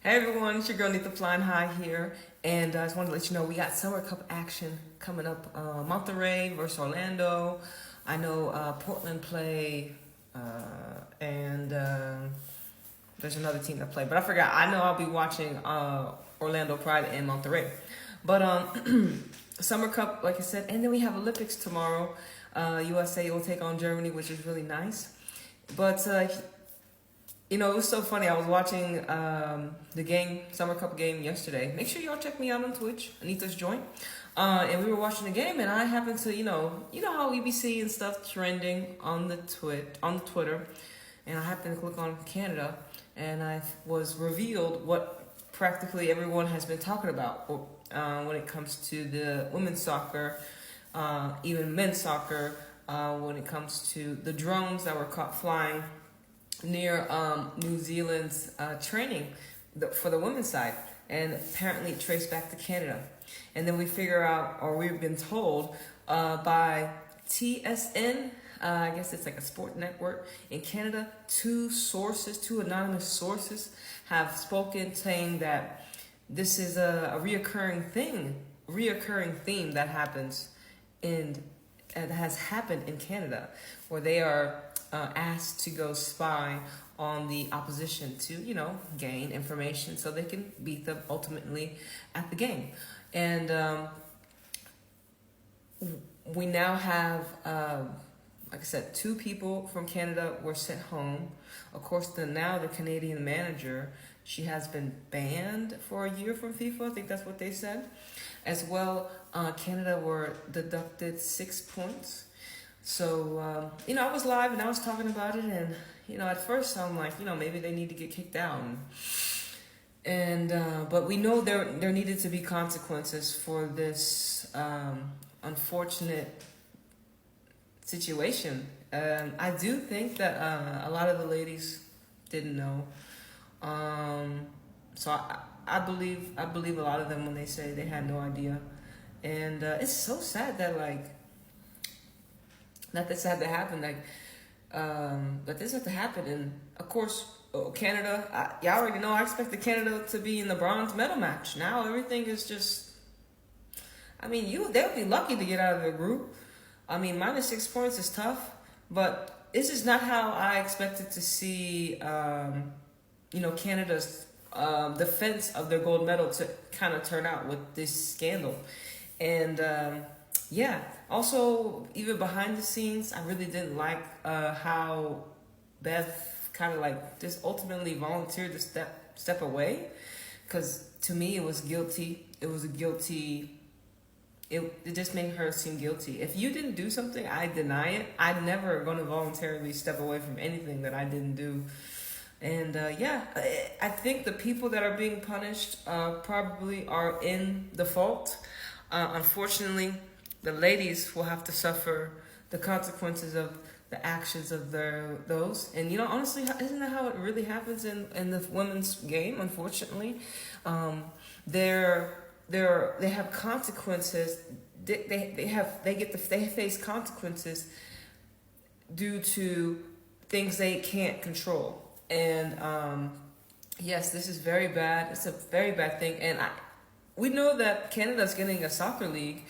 Hey everyone, it's your girl Anita flying high here, and I just wanted to let you know we got Summer Cup action coming up. Monterey versus Orlando. I know Portland play, and there's another team that play, but I forgot. I know I'll be watching Orlando Pride and Monterey. But Summer Cup, like I said, and then we have Olympics tomorrow. USA will take on Germany, which is really nice. But you know, it was so funny. I was watching the game, Summer Cup game yesterday. Make sure y'all check me out on Twitch, Anita's Joint. And we were watching the game, and I happened to, you know how we be seeing stuff trending on the Twitter, and I happened to click on Canada, and I was revealed what practically everyone has been talking about when it comes to the women's soccer, even men's soccer, when it comes to the drones that were caught flying near New Zealand's training for the women's side, and apparently traced back to Canada. And then we figure out, or we've been told by TSN, I guess it's like a sport network in Canada, two anonymous sources have spoken saying that this is a reoccurring theme that happens that has happened in Canada, where they are asked to go spy on the opposition to, gain information so they can beat them ultimately at the game. And we now have, like I said, 2 people from Canada were sent home. Of course, now the Canadian manager, she has been banned for a year from FIFA. I think that's what they said. As well, Canada were deducted 6 points. So, I was live and I was talking about it, and, at first I'm like, maybe they need to get kicked out. And but we know there needed to be consequences for this unfortunate situation. I do think that a lot of the ladies didn't know. So I believe a lot of them when they say they had no idea. And it's so sad that, that this had to happen, that this had to happen. And of course, Canada, y'all already know I expected Canada to be in the bronze medal match. Now everything is just, they'll be lucky to get out of their group. Minus 6 points is tough, but this is not how I expected to see, Canada's defense of their gold medal to kind of turn out with this scandal. And also, even behind the scenes, I really didn't like how Beth kind of just ultimately volunteered to step away, because to me it was guilty. It was a guilty. It just made her seem guilty. If you didn't do something, I deny it. I'm never going to voluntarily step away from anything that I didn't do. And I think the people that are being punished probably are in the fault. Unfortunately, the ladies will have to suffer the consequences of the actions of those. And honestly, isn't that how it really happens in the women's game? Unfortunately, they have consequences. They face consequences due to things they can't control. And yes, this is very bad. It's a very bad thing. And we know that Canada's getting a soccer league,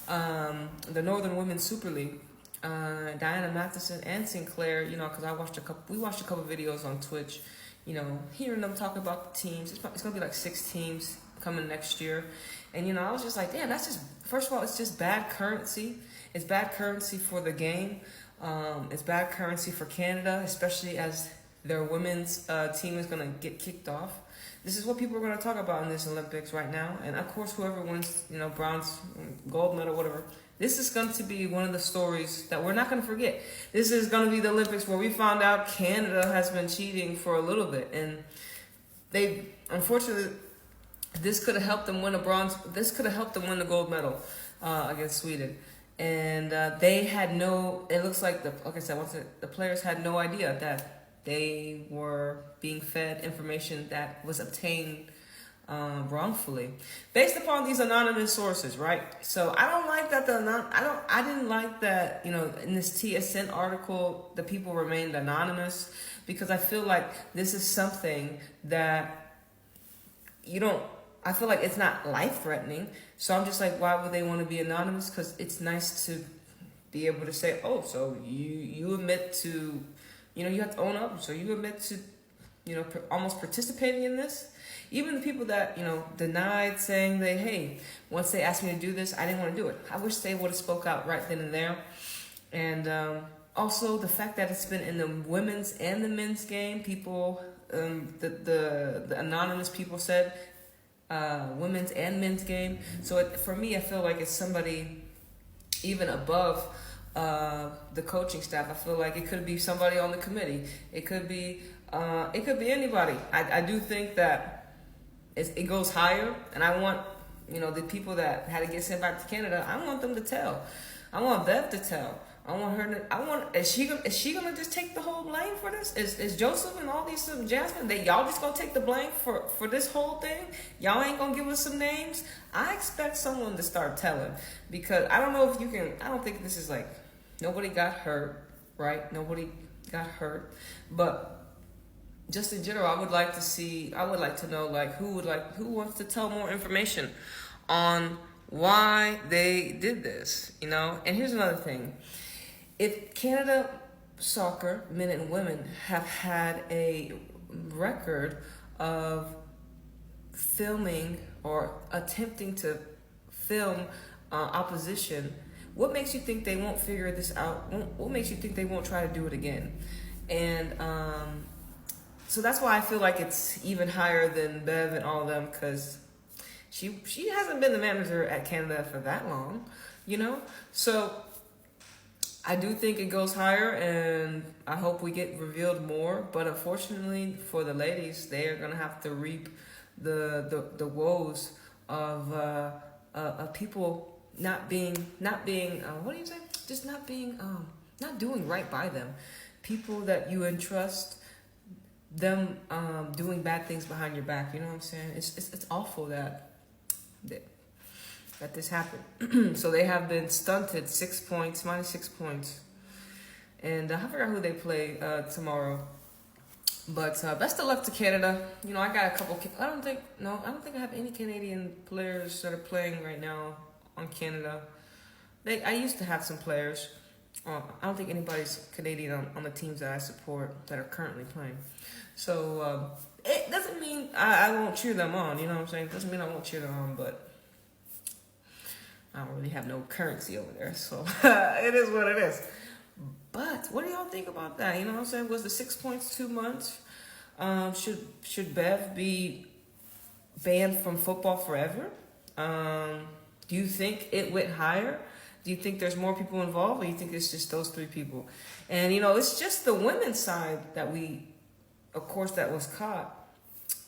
the Northern Women's Super League. Diana Matheson and Sinclair, because we watched a couple videos on Twitch, hearing them talk about the teams. It's gonna be like 6 teams coming next year. And I was just like, damn, that's just, first of all, it's just bad currency. It's bad currency for the game. It's bad currency for Canada, especially as their women's team is gonna get kicked off. This is what people are going to talk about in this Olympics right now. And of course, whoever wins, bronze, gold medal, whatever, this is going to be one of the stories that we're not going to forget. This is going to be the Olympics where we found out Canada has been cheating for a little bit. And unfortunately, this could have helped them win the gold medal against Sweden. And it looks like the players had no idea that they were being fed information that was obtained wrongfully, based upon these anonymous sources, right? So I don't like that. I didn't like that. In this TSN article, the people remained anonymous, because I feel like this is something that you don't, I feel like it's not life-threatening. So I'm just like, why would they want to be anonymous? Because it's nice to be able to say, oh, so you admit to, you have to own up. So you admit to, almost participating in this. Even the people that, denied saying that, hey, once they asked me to do this, I didn't want to do it. I wish they would have spoke out right then and there. And also the fact that it's been in the women's and the men's game, people, the anonymous people said, women's and men's game. So for me, I feel like it's somebody even above the coaching staff. I feel like it could be somebody on the committee. It could be anybody. I do think that it goes higher, and I want, the people that had to get sent back to Canada, I want them to tell. I want Bev to tell. I want her to. Is she gonna just take the whole blame for this? Is Joseph and all these Jasmine? Y'all just gonna take the blame for this whole thing? Y'all ain't gonna give us some names? I expect someone to start telling, because I don't know if you can. I don't think this is like nobody got hurt, right? Nobody got hurt, but just in general, I would like to know, like, who wants to tell more information on why they did this, And here's another thing. If Canada soccer, men and women, have had a record of filming or attempting to film opposition, what makes you think they won't figure this out? What makes you think they won't try to do it again? And so that's why I feel like it's even higher than Bev and all of them, because she hasn't been the manager at Canada for that long, So I do think it goes higher, and I hope we get revealed more. But unfortunately for the ladies, they are gonna have to reap the woes of people not being what do you say? Just not being not doing right by them. People that you entrust, them doing bad things behind your back. You know what I'm saying? It's awful that this happened. So they have been stunted minus 6 points. And I forgot who they play tomorrow. But best of luck to Canada. I got a couple. I don't think I have any Canadian players that are playing right now on Canada. I used to have some players. I don't think anybody's Canadian on the teams that I support that are currently playing. So it doesn't mean I won't cheer them on. You know what I'm saying? It doesn't mean I won't cheer them on, but I don't really have no currency over there. So it is what it is. But what do y'all think about that? You know what I'm saying? Was the 6 points too much? Should Bev be banned from football forever? Do you think it went higher? Do you think there's more people involved, or do you think it's just those three people? And, it's just the women's side that that was caught,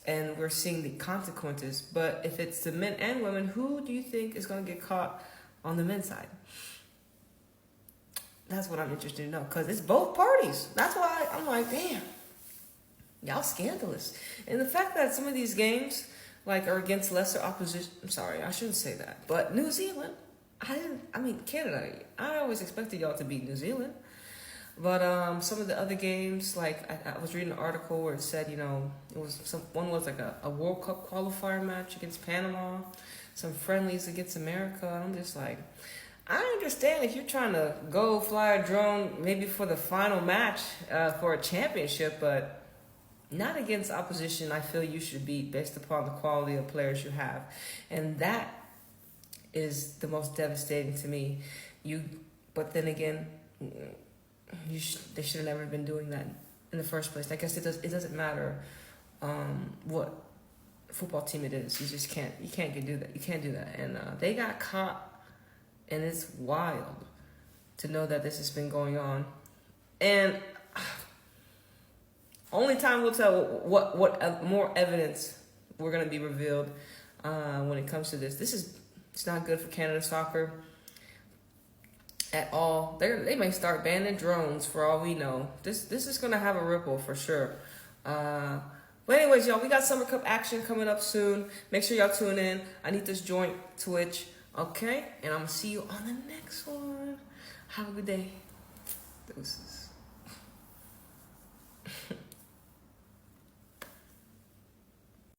and we're seeing the consequences. But if it's the men and women, who do you think is going to get caught on the men's side? That's what I'm interested to know, because it's both parties. That's why I'm like, damn, y'all scandalous. And the fact that some of these games, are against lesser opposition. I'm sorry, I shouldn't say that. But New Zealand, Canada, I always expected y'all to beat New Zealand. But some of the other games, I was reading an article where it said, one was like a World Cup qualifier match against Panama, some friendlies against America. I'm just like, I understand if you're trying to go fly a drone maybe for the final match for a championship, but not against opposition I feel you should beat based upon the quality of players you have. And that is the most devastating to me. But then again, they should have never been doing that in the first place. I guess it doesn't matter what football team it is. You can't do that. You can't do that. And they got caught, and it's wild to know that this has been going on. And only time will tell what more evidence we're gonna be revealed when it comes to this. It's not good for Canada soccer at all. They may start banning drones for all we know. This is gonna have a ripple for sure. But anyways, y'all, we got Summer Cup action coming up soon. Make sure y'all tune in. Anita's Joint Twitch. Okay, and I'm gonna see you on the next one. Have a good day. Deuces.